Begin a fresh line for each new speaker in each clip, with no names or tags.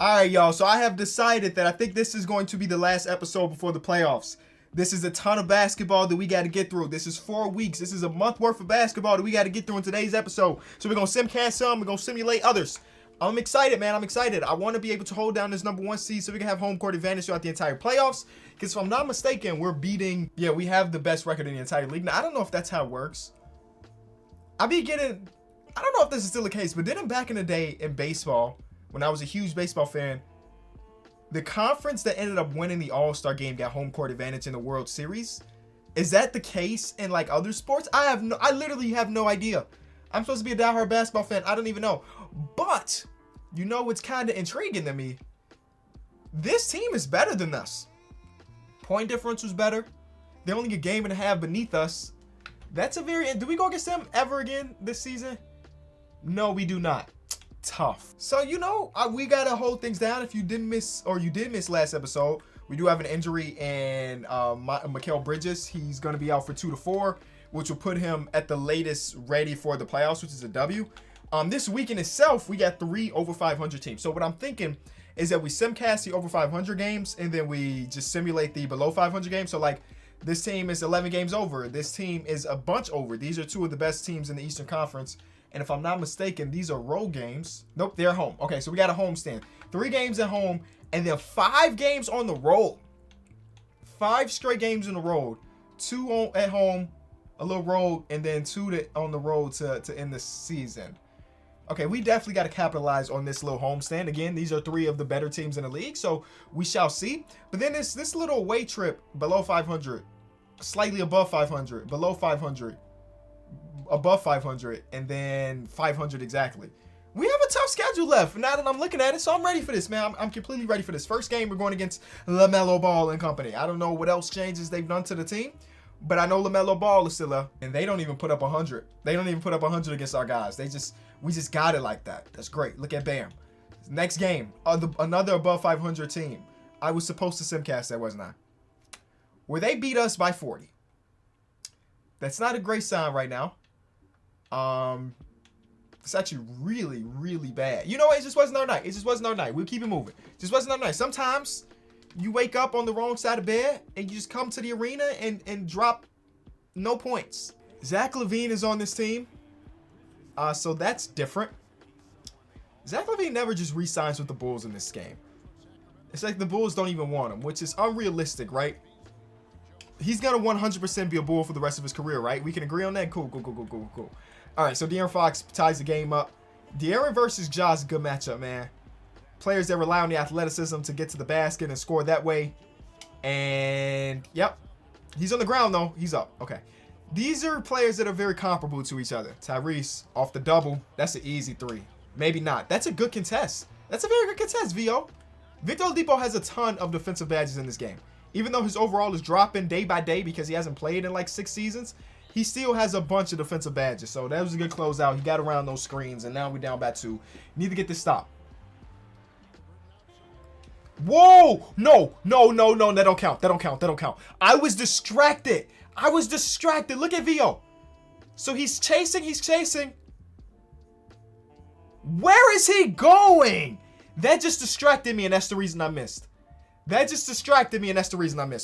All right, y'all. So I have decided that I think this is going to be the last episode before the playoffs. This is a ton of basketball that we got to get through. This is 4 weeks. This is a month worth of basketball that we got to get through in today's episode. So we're going to simcast some. We're going to simulate others. I'm excited, man. I'm excited. I want to be able to hold down this number 1 seed so we can have home court advantage throughout the entire playoffs. Because if I'm not mistaken, we have the best record in the entire league. Now, I don't know if that's how it works. I don't know if this is still the case, but then back in the day in baseball, when I was a huge baseball fan, the conference that ended up winning the All-Star game got home court advantage in the World Series. Is that the case in like other sports? I literally have no idea. I'm supposed to be a diehard basketball fan. I don't even know. But you know what's kind of intriguing to me? This team is better than us. Point difference was better. They're only a game and a half beneath us. Do we go against them ever again this season? No, we do not. Tough. So, we got to hold things down. If you did miss last episode, we do have an injury in Mikal Bridges. He's going to be out for 2 to 4, which will put him at the latest ready for the playoffs, which is a W. This week in itself, we got 3 over 500 teams. So what I'm thinking is that we simcast the over 500 games and then we just simulate the below 500 games. So like this team is 11 games over. This team is a bunch over. These are 2 of the best teams in the Eastern Conference. And if I'm not mistaken, these are road games. Nope, they're home. Okay, so we got a home stand. 3 games at home, and then 5 games on the road. 5 straight games on the road. 2 at home, a little road, and then 2 on the road to end the season. Okay, we definitely got to capitalize on this little homestand. Again, these are 3 of the better teams in the league, so we shall see. But then this little away trip below 500, slightly above 500, below 500, above 500, and then 500 exactly. We have a tough schedule left now that I'm looking at it, so I'm ready for this, man. I'm completely ready for this. First game, we're going against LaMelo Ball and company. I don't know what else changes they've done to the team, but I know LaMelo Ball is still there, and they don't even put up 100. They don't even put up 100 against our guys. We just got it like that. That's great. Look at Bam. Next game, another above 500 team. I was supposed to simcast that, wasn't I? Where they beat us by 40. That's not a great sign right now. It's actually really, really bad. You know what? It just wasn't our night. We'll keep it moving. It just wasn't our night. Sometimes you wake up on the wrong side of bed and you just come to the arena and drop no points. Zach LaVine is on this team. So that's different. Zach LaVine never just re-signs with the Bulls in this game. It's like the Bulls don't even want him, which is unrealistic, right? He's going to 100% be a Bull for the rest of his career, right? We can agree on that? Cool. All right, so De'Aaron Fox ties the game up. De'Aaron versus Ja is a good matchup, man. Players that rely on the athleticism to get to the basket and score that way. And, yep. He's on the ground, though. He's up. Okay. These are players that are very comparable to each other. Tyrese, off the double. That's an easy 3. Maybe not. That's a good contest. That's a very good contest, VO. Victor Oladipo has a ton of defensive badges in this game. Even though his overall is dropping day by day because he hasn't played in like 6 seasons, he still has a bunch of defensive badges. So that was a good closeout. He got around those screens, and now we're down by 2. Need to get this stop. Whoa! No. That don't count. I was distracted. Look at VO. So he's chasing. Where is he going? That just distracted me, and that's the reason I missed.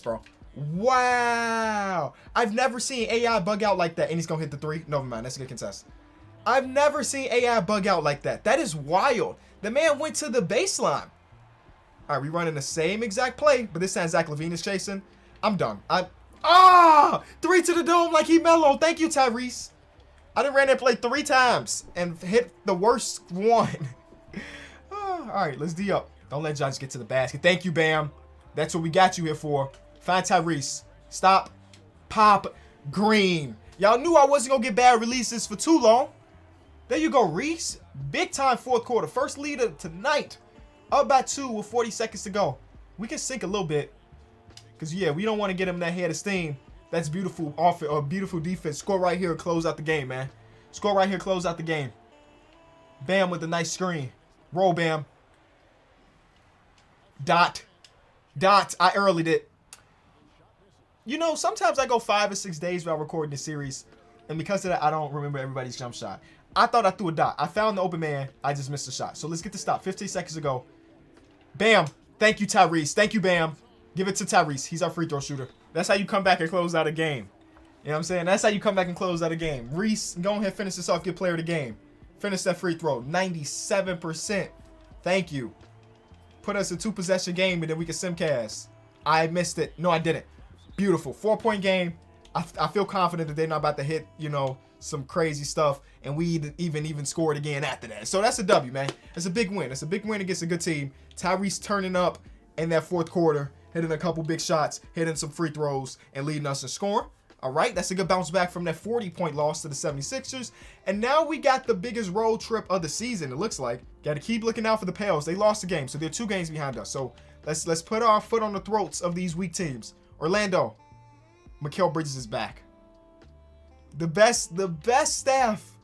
Bro. Wow. I've never seen AI bug out like that. And he's going to hit the 3. Never mind. That's a good contest. I've never seen AI bug out like that. That is wild. The man went to the baseline. All right, we running the same exact play, but this time Zach LaVine is chasing. I'm done. 3 to the dome like he mellow. Thank you, Tyrese. I done ran that play 3 times and hit the worst one. All right, let's D up. Don't let John just get to the basket. Thank you, Bam. That's what we got you here for. Find Tyrese. Stop. Pop. Green. Y'all knew I wasn't going to get bad releases for too long. There you go, Reese. Big time 4th quarter. First leader tonight. Up by 2 with 40 seconds to go. We can sink a little bit. Because, yeah, we don't want to get him that head of steam. That's beautiful offense or beautiful defense. Score right here. Close out the game, man. Score right here. Close out the game. Bam with a nice screen. Roll, Bam. Dot. I earlied it. You know, sometimes I go 5 or 6 days without recording this series. And because of that, I don't remember everybody's jump shot. I thought I threw a dot. I found the open man. I just missed a shot. So let's get the stop. 15 seconds ago. Bam. Thank you, Tyrese. Thank you, Bam. Give it to Tyrese. He's our free throw shooter. That's how you come back and close out a game. You know what I'm saying? That's how you come back and close out a game. Reese, go ahead, finish this off. Get player of the game. Finish that free throw. 97%. Thank you. Put us a 2-possession game, and then we can simcast. I missed it. No, I didn't. Beautiful. 4-point game. I feel confident that they're not about to hit, you know, some crazy stuff, and we even scored again after that. So that's a W, man. It's a big win. It's a big win against a good team. Tyrese turning up in that fourth quarter, hitting a couple big shots, hitting some free throws, and leading us in scoring. All right, that's a good bounce back from that 40-point loss to the 76ers. And now we got the biggest road trip of the season, it looks like. Got to keep looking out for the Pels. They lost the game, so they're 2 games behind us. So let's put our foot on the throats of these weak teams. Orlando, Mikal Bridges is back. The best staff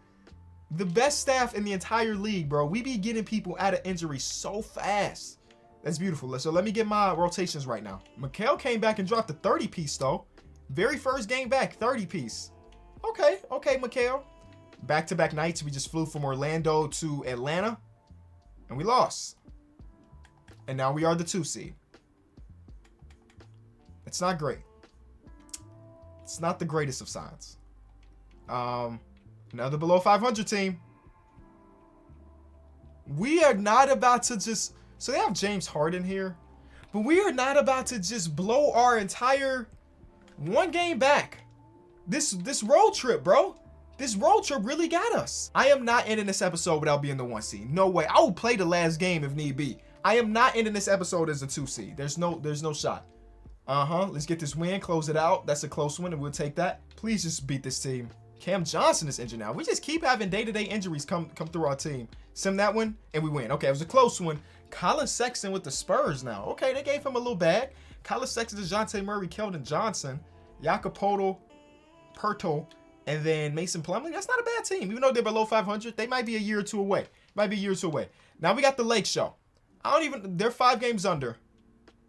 in the entire league, bro. We be getting people out of injury so fast. That's beautiful. So let me get my rotations right now. Mikal came back and dropped the 30-piece, though. Very first game back, 30-piece. Okay, Mikal. Back-to-back nights, we just flew from Orlando to Atlanta, and we lost. And now we are the 2 seed. It's not great. It's not the greatest of signs. Another below 500 team. We are not about to just... So they have James Harden here, but we are not about to just blow our entire... 1 game back. This road trip, bro. This road trip really got us. I am not ending this episode without being the 1 seed. No way. I will play the last game if need be. I am not ending this episode as a 2 seed. There's no shot. Let's get this win, close it out. That's a close one, and we'll take that. Please just beat this team. Cam Johnson is injured now. We just keep having day-to-day injuries come through our team. Sim that one, and we win. Okay, it was a close one. Colin Sexton with the Spurs now. Okay, they gave him a little bag. Colin Sexton, DeJounte Murray, Keldon Johnson, Jakob Pertl, and then Mason Plumlee. That's not a bad team. Even though they're below 500, they might be a year or 2 away. Now we got the Lake Show. They're 5 games under.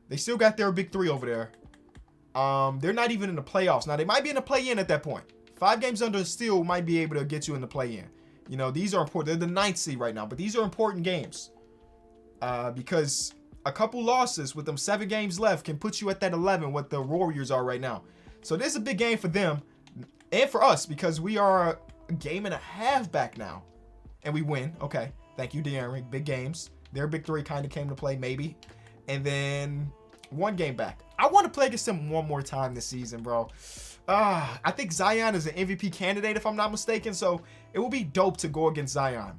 They still got their big 3 over there. They're not even in the playoffs. Now, they might be in the play-in at that point. 5 games under still might be able to get you in the play-in. You know, these are important. They're the 9th seed right now, but these are important games. Because a couple losses with them 7 games left can put you at that 11, what the Warriors are right now. So this is a big game for them and for us because we are a game and a half back now. And we win. Okay. Thank you, De'Aaron. Big games. Their big 3 kind of came to play, maybe. And then 1 game back. I want to play against them one more time this season, bro. I think Zion is an MVP candidate, if I'm not mistaken. So it will be dope to go against Zion.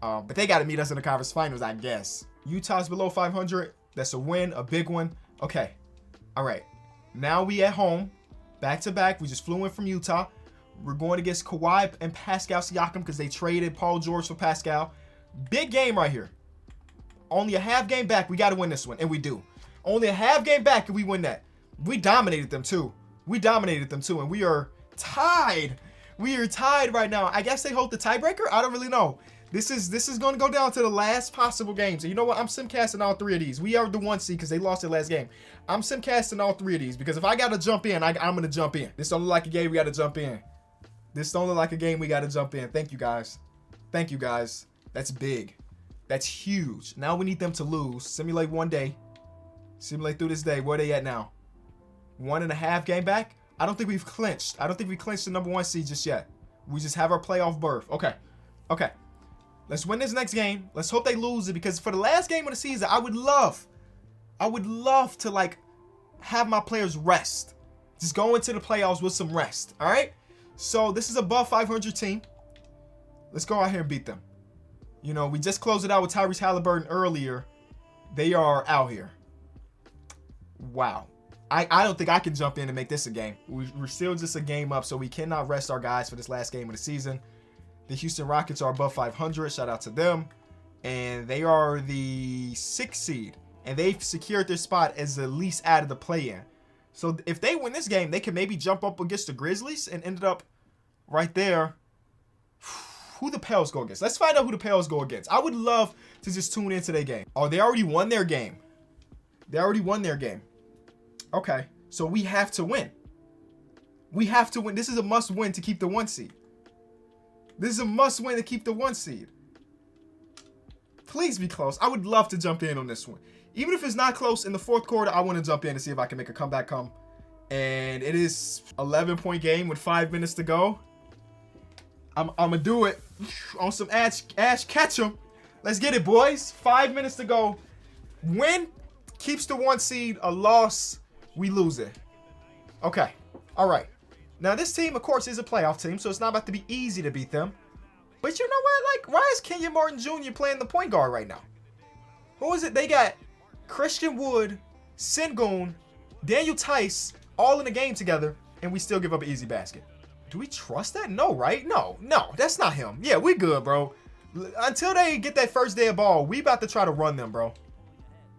But they got to meet us in the conference finals, I guess. Utah's below 500. That's a win, a big one. Okay. All right. Now we at home. Back-to-back. We just flew in from Utah. We're going against Kawhi and Pascal Siakam because they traded Paul George for Pascal. Big game right here. Only a half game back. We got to win this one, and we do. Only a half game back, and we win that. We dominated them, too. And we are tied. We are tied right now. I guess they hold the tiebreaker. I don't really know. This is going to go down to the last possible game. So you know what? I'm simcasting all 3 of these. We are the 1 seed because they lost their last game. I'm simcasting all 3 of these because if I got to jump in, I'm going to jump in. This don't look like a game we got to jump in. Thank you, guys. That's big. That's huge. Now we need them to lose. Simulate 1 day. Simulate through this day. Where are they at now? 1.5 game back? I don't think we've clinched. The number 1 seed just yet. We just have our playoff berth. Okay. Let's win this next game. Let's hope they lose it because for the last game of the season, I would love to like have my players rest. Just go into the playoffs with some rest. All right. So this is above 500 team. Let's go out here and beat them. You know, we just closed it out with Tyrese Halliburton earlier. They are out here. Wow. I don't think I can jump in and make this a game. We're still just a game up, so we cannot rest our guys for this last game of the season. The Houston Rockets are above 500. Shout out to them. And they are the 6th seed. And they've secured their spot as the least out of the play-in. So if they win this game, they can maybe jump up against the Grizzlies and ended up right there. Who the Pels go against? Let's find out who the Pels go against. I would love to just tune into their game. Oh, they already won their game. Okay, so we have to win. This is a must win to keep the 1 seed. Please be close. I would love to jump in on this one. Even if it's not close in the fourth quarter, I want to jump in and see if I can make a comeback come. And it is 11-point game with 5 minutes to go. I'm going to do it on some Ash Ketchum. Let's get it, boys. 5 minutes to go. Win keeps the 1 seed. A loss, we lose it. Okay. All right. Now, this team, of course, is a playoff team, so it's not about to be easy to beat them. But you know what? Like, why is Kenyon Martin Jr. playing the point guard right now? Who is it? They got Christian Wood, Sengun, Daniel Tice all in the game together, and we still give up an easy basket. Do we trust that? No, right? No, that's not him. Yeah, we good, bro. Until they get that first day of ball, we about to try to run them, bro.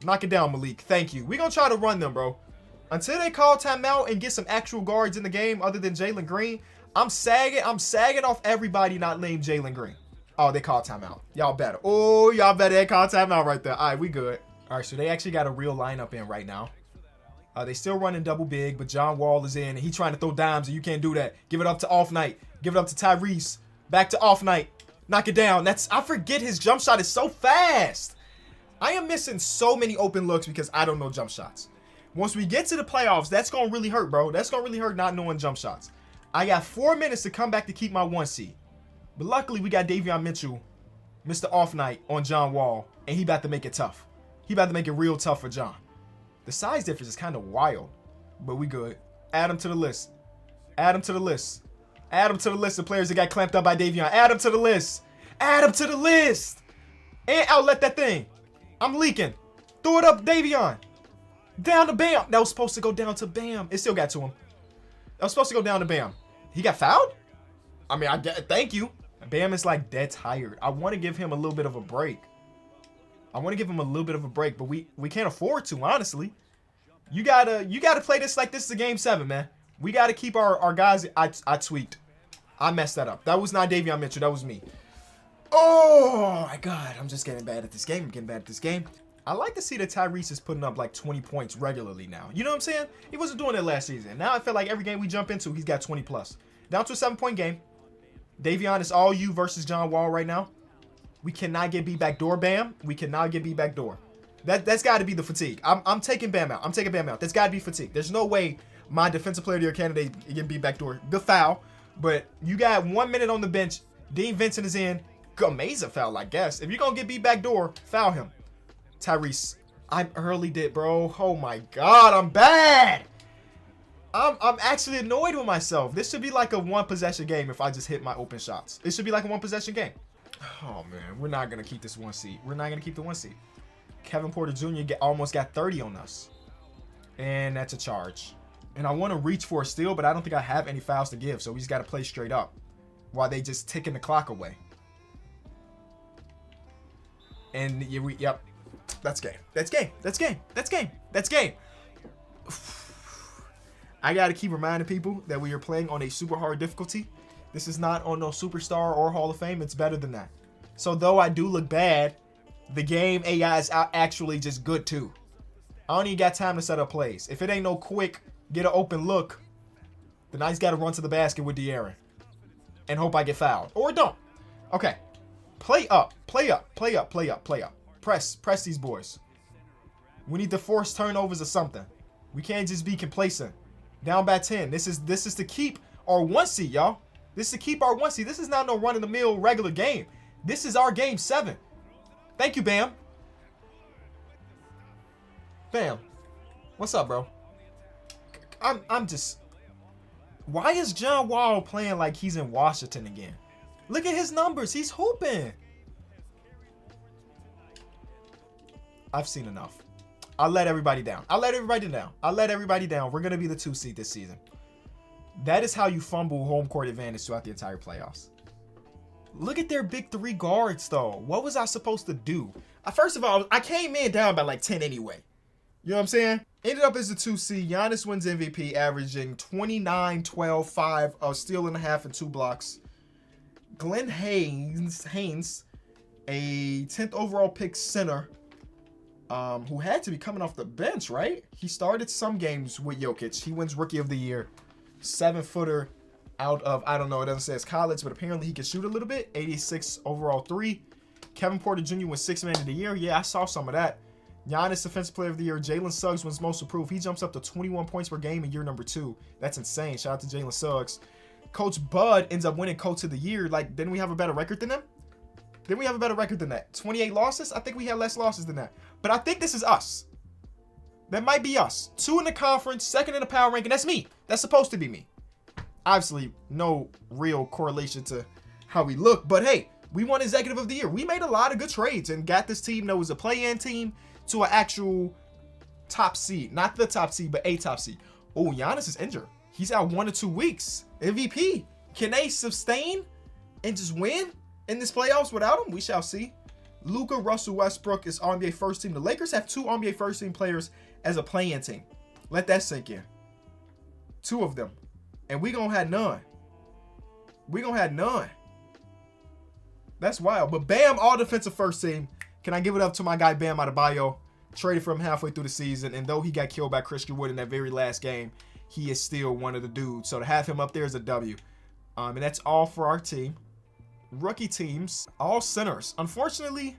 Knock it down, Malik. Thank you. We gonna try to run them, bro. Until they call timeout and get some actual guards in the game other than Jalen Green, I'm sagging off everybody not named Jalen Green. Oh, they call timeout. Y'all better. Oh, y'all better. They call timeout right there. All right, we good. All right, so they actually got a real lineup in right now. They still running double big, but John Wall is in, and he trying to throw dimes, and you can't do that. Give it up to Off Night. Give it up to Tyrese. Back to Off Night. Knock it down. I forget his jump shot is so fast. I am missing so many open looks because I don't know jump shots. Once we get to the playoffs, that's going to really hurt, bro. That's going to really hurt not knowing jump shots. I got 4 minutes to come back to keep my 1 seed. But luckily, we got Davion Mitchell, Mr. Off Night, on John Wall, and he about to make it tough. He about to make it real tough for John. The size difference is kind of wild, but we good. Add him to the list. Add him to the list. Add him to the list of players that got clamped up by Davion. Add him to the list. Add him to the list. And outlet that thing. I'm leaking. Throw it up, Davion. Down to Bam. That was supposed to go down to Bam. It still got to him. That was supposed to go down to Bam. He got fouled? I mean, thank you. Bam is like dead tired. I want to give him a little bit of a break. But we can't afford to, honestly. You gotta play this like this is a game 7, man. We gotta keep our guys. I tweaked. I messed that up. That was not Davion Mitchell. That was me. Oh my God. I'm just getting bad at this game. I like to see that Tyrese is putting up like 20 points regularly now. You know what I'm saying? He wasn't doing it last season. Now I feel like every game we jump into, he's got 20 plus. Down to a 7-point game. Davion, it's all you versus John Wall right now. We cannot get beat backdoor, Bam. We cannot get beat backdoor. That's got to be the fatigue. I'm taking Bam out. That's got to be fatigue. There's no way my defensive player of the year candidate can beat backdoor. The foul. But you got 1 minute on the bench. Dean Vincent is in. Amazing foul, I guess. If you're going to get beat backdoor, foul him. Tyrese. I'm early did, bro. Oh my God, I'm bad. I'm actually annoyed with myself. This should be like a 1-possession game if I just hit my open shots. It should be like a 1-possession game. Oh man, we're not gonna keep this 1 seed. We're not gonna keep the 1 seed. Kevin Porter Jr. almost got 30 on us, and that's a charge. And I want to reach for a steal, but I don't think I have any fouls to give, so we just got to play straight up while they just ticking the clock away. And yep, that's game. I got to keep reminding people that we are playing on a super hard difficulty. This is not on no superstar or Hall of Fame. It's better than that. So though I do look bad, the game AI is actually just good too. I don't even got time to set up plays. If it ain't no quick, get an open look, then I just got to run to the basket with De'Aaron and hope I get fouled. Or don't. Okay. Play up. Press these boys. We need to force turnovers or something. We can't just be complacent. Down by 10. This is to keep our 1 seed, y'all. This is to keep our 1 seed. This is not no run-of-the-mill regular game. This is our game 7. Thank you, Bam. Bam. What's up, bro? I'm just... Why is John Wall playing like he's in Washington again? Look at his numbers. He's hooping. I've seen enough. I'll let everybody down. We're going to be the 2 seed this season. That is how you fumble home court advantage throughout the entire playoffs. Look at their big 3 guards, though. What was I supposed to do? First of all, I came in down by like 10 anyway. You know what I'm saying? Ended up as the 2 seed. Giannis wins MVP, averaging 29, 12, 5, a steal and a half and 2 blocks. Glenn Haynes, a 10th overall pick center, who had to be coming off the bench, right? He started some games with Jokic. He wins Rookie of the Year. 7-footer out of, I don't know, it doesn't say it's college, but apparently he can shoot a little bit. 86 overall 3. Kevin Porter Jr. was 6th man of the year. Yeah, I saw some of that. Giannis Defensive Player of the Year. Jalen Suggs wins Most Improved. He jumps up to 21 points per game in year number 2. That's insane. Shout out to Jalen Suggs. Coach Bud ends up winning Coach of the Year. Like, didn't we have a better record than them? Didn't we have a better record than that? 28 losses? I think we had less losses than that. But I think this is us. That might be us. 2 in the conference, 2nd in the power ranking. That's me. That's supposed to be me. Obviously, no real correlation to how we look. But hey, we won Executive of the Year. We made a lot of good trades and got this team that was a play-in team to an actual top seed. Not the top seed, but a top seed. Oh, Giannis is injured. He's out 1 to 2 weeks. MVP. Can they sustain and just win in this playoffs without him? We shall see. Luka, Russell Westbrook is NBA first team. The Lakers have 2 NBA first team players as a play-in team. Let that sink in. 2 of them. And we gonna have none. We gonna have none. That's wild. But Bam, all defensive first team. Can I give it up to my guy Bam Adebayo? Traded for him halfway through the season. And though he got killed by Christian Wood in that very last game, he is still one of the dudes. So to have him up there is a W. And that's all for our team. Rookie teams, all centers. Unfortunately,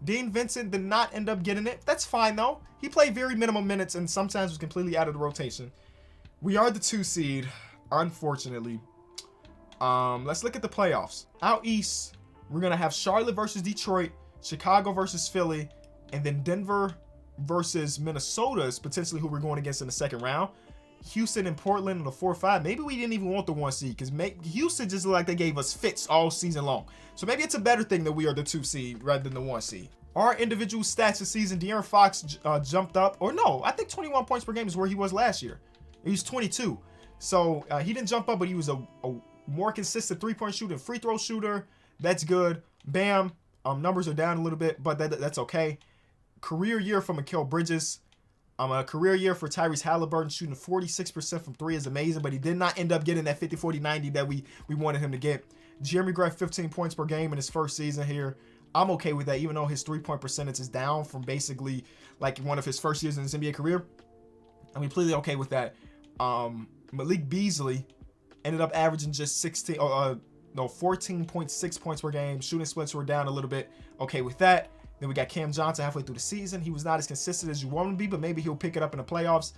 Dean Vincent did not end up getting it. That's fine though. He played very minimum minutes and sometimes was completely out of the rotation. We are the 2 seed, unfortunately. Let's look at the playoffs. Out east, we're gonna have Charlotte versus Detroit, Chicago versus Philly, and then Denver versus Minnesota is potentially who we're going against in the second round. Houston and Portland in the 4-5. Maybe we didn't even want the 1 seed because Houston just looked like they gave us fits all season long. So maybe it's a better thing that we are the 2 seed rather than the 1 seed. Our individual stats this season, De'Aaron Fox jumped up. Or no, I think 21 points per game is where he was last year. He was 22. So he didn't jump up, but he was a more consistent 3-point shooter, free throw shooter. That's good. Bam. Numbers are down a little bit, but that's okay. Career year for Mikal Bridges. A career year for Tyrese Halliburton, shooting 46% from 3 is amazing, but he did not end up getting that 50, 40, 90 that we wanted him to get. Jeremy Grant, 15 points per game in his first season here. I'm okay with that, even though his 3-point percentage is down from basically like one of his first years in his NBA career. I'm completely okay with that. Malik Beasley ended up averaging just 14.6 points per game. Shooting splits were down a little bit. Okay with that. Then we got Cam Johnson halfway through the season. He was not as consistent as you want him to be, but maybe he'll pick it up in the playoffs.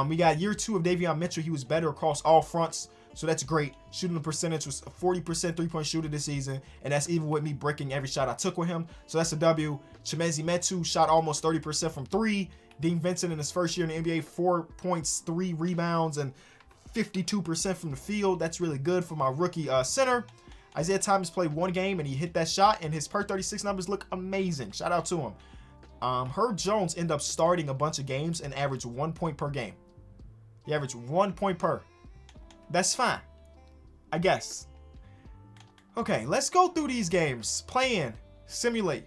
We got year 2 of Davion Mitchell. He was better across all fronts, so that's great. Shooting percentage was a 40% 3-point shooter this season, and that's even with me breaking every shot I took with him. So that's a W. Chimezie Metu shot almost 30% from 3. Dean Vincent in his first year in the NBA, 4 points, 3 rebounds, and 52% from the field. That's really good for my rookie center. Isaiah Thomas played 1 game and he hit that shot, and his per 36 numbers look amazing. Shout out to him. Herb Jones ended up starting a bunch of games and averaged 1 point per game. He averaged 1 point per. That's fine, I guess. Okay, let's go through these games. Play in, simulate.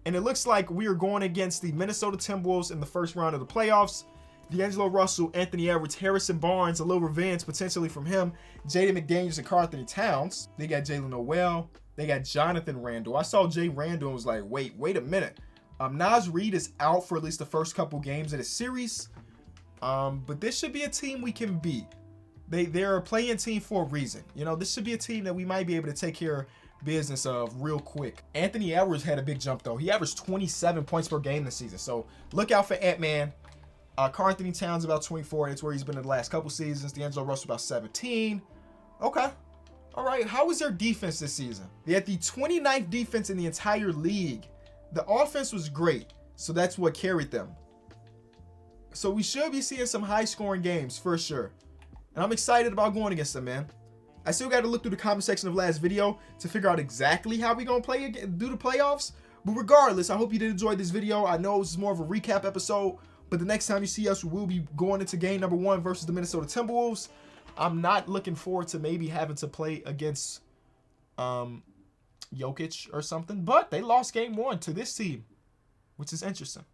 And it looks like we are going against the Minnesota Timberwolves in the first round of the playoffs. D'Angelo Russell, Anthony Edwards, Harrison Barnes, a little revenge potentially from him. Jaden McDaniels and Karl-Anthony Towns. They got Jalen Noel. They got Jonathan Randall. I saw Jay Randall and was like, wait a minute. Naz Reid is out for at least the first couple games of the series. But this should be a team we can beat. They're a play-in team for a reason. You know, this should be a team that we might be able to take care of business of real quick. Anthony Edwards had a big jump though. He averaged 27 points per game this season. So look out for Ant-Man. Karl-Anthony Towns about 24. That's where he's been in the last couple seasons. D'Angelo Russell about 17. Okay. All right. How was their defense this season? They had the 29th defense in the entire league. The offense was great. So that's what carried them. So we should be seeing some high scoring games for sure. And I'm excited about going against them, man. I still got to look through the comment section of last video to figure out exactly how we going to do the playoffs. But regardless, I hope you did enjoy this video. I know this is more of a recap episode, but the next time you see us, we will be going into game number 1 versus the Minnesota Timberwolves. I'm not looking forward to maybe having to play against Jokic or something, but they lost game 1 to this team, which is interesting.